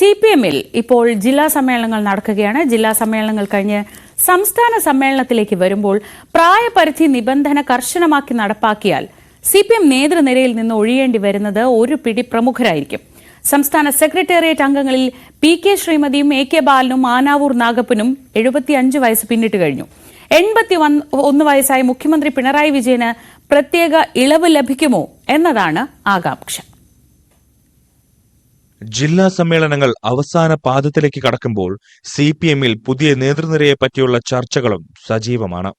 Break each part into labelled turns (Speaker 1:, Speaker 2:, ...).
Speaker 1: CPM-ൽ ഇപ്പോൾ ജില്ലാ സമ്മേളനങ്ങൾ നടക്കുകയാണ്. ജില്ലാ സമ്മേളനങ്ങൾ കഴിഞ്ഞ് സംസ്ഥാന സമ്മേളനത്തിലേക്ക് വരുമ്പോൾ പ്രായപരിധി നിബന്ധന കർശനമാക്കി നടപ്പാക്കിയാൽ CPM നേതൃനിരയിൽ നിന്ന് ഒഴിയേണ്ടി വരുന്നത് ഒരു പിടി പ്രമുഖരായിരിക്കും. സംസ്ഥാന സെക്രട്ടേറിയറ്റ് അംഗങ്ങളിൽ PK ശ്രീമതിയും AK ബാലനും ആനാവൂർ നാഗപ്പനും 75 വയസ്സ് പിന്നിട്ട് കഴിഞ്ഞു. 81 വയസ്സായ മുഖ്യമന്ത്രി പിണറായി വിജയന് പ്രത്യേക ഇളവ് ലഭിക്കുമോ എന്നതാണ് ആകാംക്ഷ.
Speaker 2: ജില്ലാ സമ്മേളനങ്ങൾ അവസാന പാദത്തിലേക്ക് കടക്കുമ്പോൾ CPM-ൽ പുതിയ നേതൃനിരയെ പറ്റിയുള്ള ചർച്ചകളും സജീവമാണ്.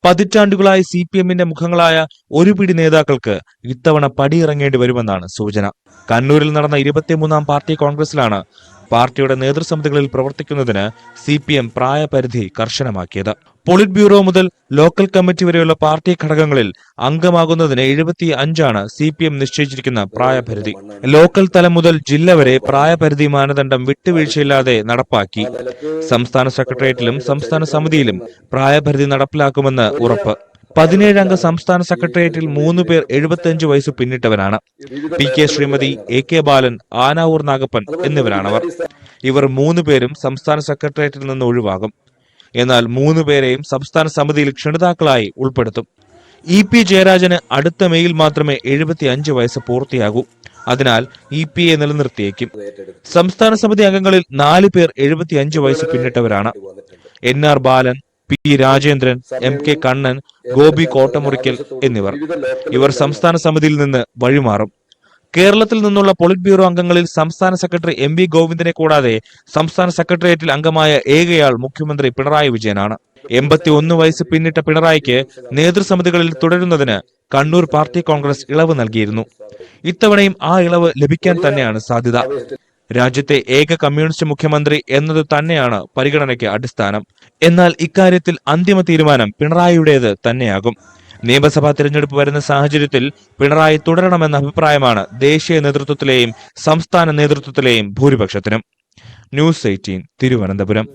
Speaker 2: പതിറ്റാണ്ടുകളായി CPM-ന്റെ മുഖങ്ങളായ ഒരു പിടി നേതാക്കൾക്ക് ഇത്തവണ പടിയിറങ്ങേണ്ടി വരുമെന്നാണ് സൂചന. കണ്ണൂരിൽ നടന്ന 23-ാം പാർട്ടി കോൺഗ്രസിലാണ് പാർട്ടിയുടെ നേതൃസമിതികളിൽ പ്രവർത്തിക്കുന്നതിന് CPM പ്രായപരിധി കർശനമാക്കിയത്. പോളിറ്റ് ബ്യൂറോ മുതൽ ലോക്കൽ കമ്മിറ്റി വരെയുള്ള പാർട്ടി ഘടകങ്ങളിൽ അംഗമാകുന്നതിന് 75 CPM നിശ്ചയിച്ചിരിക്കുന്ന പ്രായപരിധി. ലോക്കൽ തലം മുതൽ ജില്ല വരെ പ്രായപരിധി മാനദണ്ഡം വിട്ടുവീഴ്ചയില്ലാതെ നടപ്പാക്കി. സംസ്ഥാന സെക്രട്ടേറിയറ്റിലും സംസ്ഥാന സമിതിയിലും പ്രായപരിധി നടപ്പിലാക്കുമെന്ന് ഉറപ്പ്. 17-അംഗ സംസ്ഥാന സെക്രട്ടേറിയറ്റിൽ 3 പേർ 75 വയസ്സ് പിന്നിട്ടവരാണ്. PK ശ്രീമതി, AK ബാലൻ, ആനാവൂർ നാഗപ്പൻ എന്നിവരാണവർ. ഇവർ 3 പേരും സംസ്ഥാന സെക്രട്ടേറിയറ്റിൽ നിന്ന് ഒഴിവാകും. എന്നാൽ 3 പേരെയും സംസ്ഥാന സമിതിയിൽ ക്ഷണിതാക്കളായി ഉൾപ്പെടുത്തും. EP ജയരാജന് അടുത്ത മെയിൽ മാത്രമേ 75 വയസ്സ് പൂർത്തിയാകൂ. അതിനാൽ EP-യെ നിലനിർത്തിയേക്കും. സംസ്ഥാന സമിതി അംഗങ്ങളിൽ 4 പേർ 75 വയസ്സ് പിന്നിട്ടവരാണ്. NR ബാലൻ, P രാജേന്ദ്രൻ, MK കണ്ണൻ, ഗോപി കോട്ടമുറിക്കൽ എന്നിവർ. ഇവർ സംസ്ഥാന സമിതിയിൽ നിന്ന് വഴിമാറും. കേരളത്തിൽ നിന്നുള്ള പോളിറ്റ് ബ്യൂറോ അംഗങ്ങളിൽ സംസ്ഥാന സെക്രട്ടറി MV ഗോവിന്ദനെ കൂടാതെ സംസ്ഥാന സെക്രട്ടേറിയറ്റിൽ അംഗമായ ഏകയാൾ മുഖ്യമന്ത്രി പിണറായി വിജയനാണ്. 81 വയസ്സ് പിന്നിട്ട പിണറായിക്ക് നേതൃസമിതികളിൽ തുടരുന്നതിന് കണ്ണൂർ പാർട്ടി കോൺഗ്രസ് ഇളവ് നൽകിയിരുന്നു. ഇത്തവണയും ആ ഇളവ് ലഭിക്കാൻ തന്നെയാണ് സാധ്യത. രാജ്യത്തെ ഏക കമ്മ്യൂണിസ്റ്റ് മുഖ്യമന്ത്രി എന്നത് തന്നെയാണ് പരിഗണനയ്ക്ക് അടിസ്ഥാനം. എന്നാൽ ഇക്കാര്യത്തിൽ അന്തിമ തീരുമാനം പിണറായിയുടേത് തന്നെയാകും. നിയമസഭാ തിരഞ്ഞെടുപ്പ് വരുന്ന സാഹചര്യത്തിൽ പിണറായി തുടരണമെന്ന അഭിപ്രായമാണ് ദേശീയ നേതൃത്വത്തിലെയും സംസ്ഥാന നേതൃത്വത്തിലെയും ഭൂരിപക്ഷത്തിനും. ന്യൂസ് 18 തിരുവനന്തപുരം.